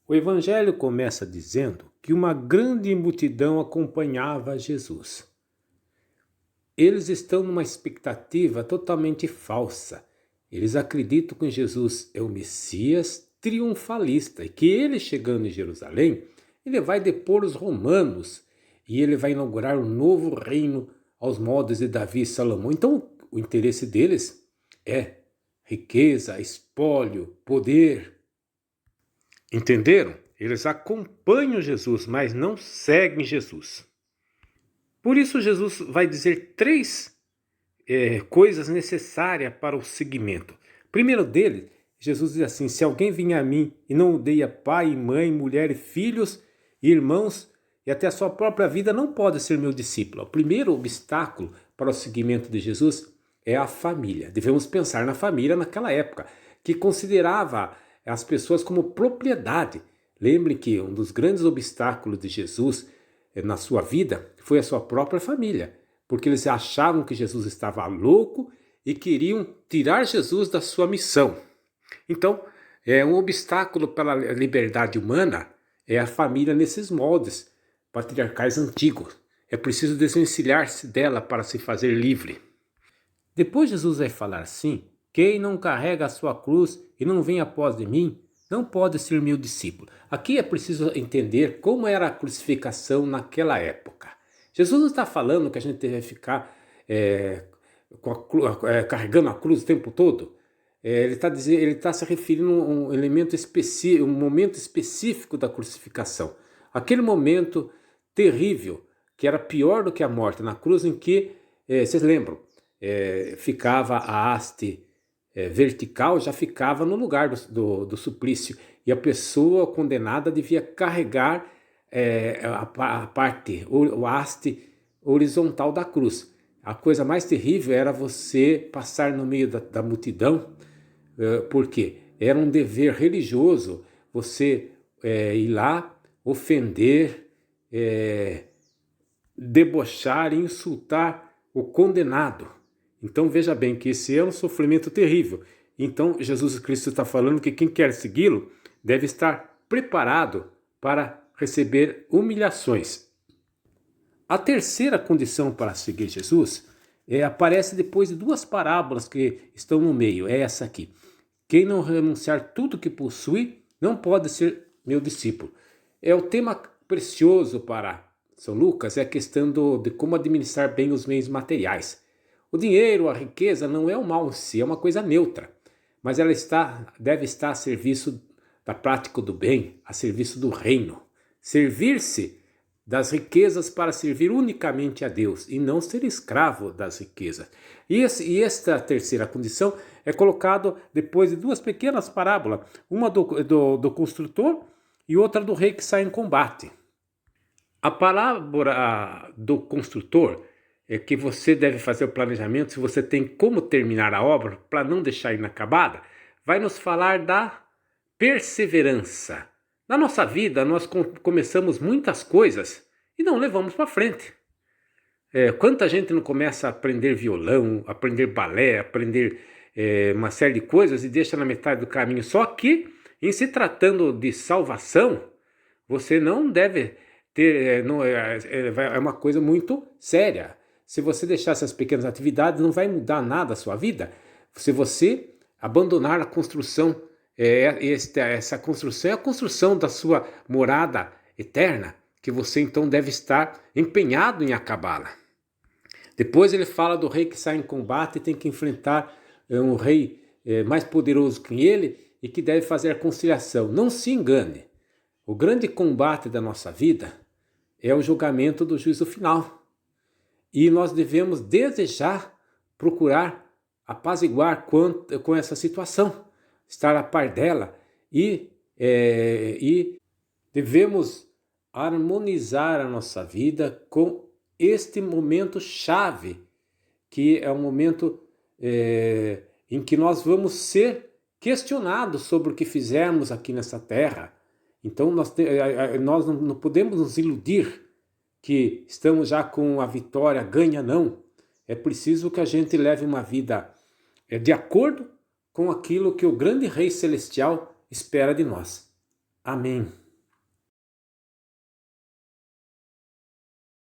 O Evangelho começa dizendo que uma grande multidão acompanhava Jesus. Eles estão numa expectativa totalmente falsa. Eles acreditam que Jesus é o Messias triunfalista e que ele, chegando em Jerusalém, ele vai depor os romanos e ele vai inaugurar um novo reino aos modos de Davi e Salomão. Então, o interesse deles é riqueza, espólio, poder. Entenderam? Eles acompanham Jesus, mas não seguem Jesus. Por isso, Jesus vai dizer três coisas necessárias para o seguimento. Primeiro dele, Jesus diz assim: se alguém vier a mim e não odeia pai, mãe, mulher, filhos, irmãos e até a sua própria vida, não pode ser meu discípulo. O primeiro obstáculo para o seguimento de Jesus é a família. Devemos pensar na família naquela época, que considerava as pessoas como propriedade. Lembre que um dos grandes obstáculos de Jesus na sua vida foi a sua própria família, porque eles achavam que Jesus estava louco e queriam tirar Jesus da sua missão. Então, um obstáculo para a liberdade humana é a família nesses moldes patriarcais antigos. É preciso desvencilhar-se dela para se fazer livre. Depois Jesus vai falar assim: quem não carrega a sua cruz e não vem após de mim, não pode ser meu discípulo. Aqui é preciso entender como era a crucificação naquela época. Jesus não está falando que a gente deve ficar carregando a cruz o tempo todo. Ele está se referindo a um elemento específico, um momento específico da crucificação. Aquele momento terrível, que era pior do que a morte, na cruz em que, vocês lembram, ficava a haste vertical, já ficava no lugar do suplício. E a pessoa condenada devia carregar a parte, o haste horizontal da cruz. A coisa mais terrível era você passar no meio da multidão, porque era um dever religioso você ir lá, ofender, debochar e insultar o condenado. Então veja bem que esse é um sofrimento terrível. Então Jesus Cristo está falando que quem quer segui-lo deve estar preparado para receber humilhações. A terceira condição para seguir Jesus aparece depois de duas parábolas que estão no meio. É essa aqui: quem não renunciar tudo que possui não pode ser meu discípulo. O tema precioso para São Lucas é a questão de como administrar bem os bens materiais. O dinheiro, a riqueza não é um mal em si, é uma coisa neutra, mas ela deve estar a serviço da prática do bem, a serviço do reino. Servir-se das riquezas para servir unicamente a Deus e não ser escravo das riquezas. E esta terceira condição é colocada depois de duas pequenas parábolas, uma do construtor e outra do rei que sai em combate. A parábola do construtor é que você deve fazer o planejamento, se você tem como terminar a obra para não deixar inacabada, vai nos falar da perseverança. Na nossa vida, nós começamos muitas coisas e não levamos para frente. Quanta gente não começa a aprender violão, aprender balé, aprender uma série de coisas e deixa na metade do caminho. Só que, em se tratando de salvação, você não deve ter... é uma coisa muito séria. Se você deixar essas pequenas atividades, não vai mudar nada a sua vida. Se você abandonar a construção, essa construção é a construção da sua morada eterna, que você então deve estar empenhado em acabá-la. Depois ele fala do rei que sai em combate e tem que enfrentar um rei mais poderoso que ele e que deve fazer a conciliação. Não se engane, o grande combate da nossa vida é o julgamento do juízo final. E nós devemos desejar, procurar apaziguar com essa situação, estar a par dela e devemos harmonizar a nossa vida com este momento chave, que é um momento em que nós vamos ser questionados sobre o que fizemos aqui nessa terra. Então nós não podemos nos iludir que estamos já com a vitória ganha, não. É preciso que a gente leve uma vida de acordo com aquilo que o grande Rei Celestial espera de nós. Amém.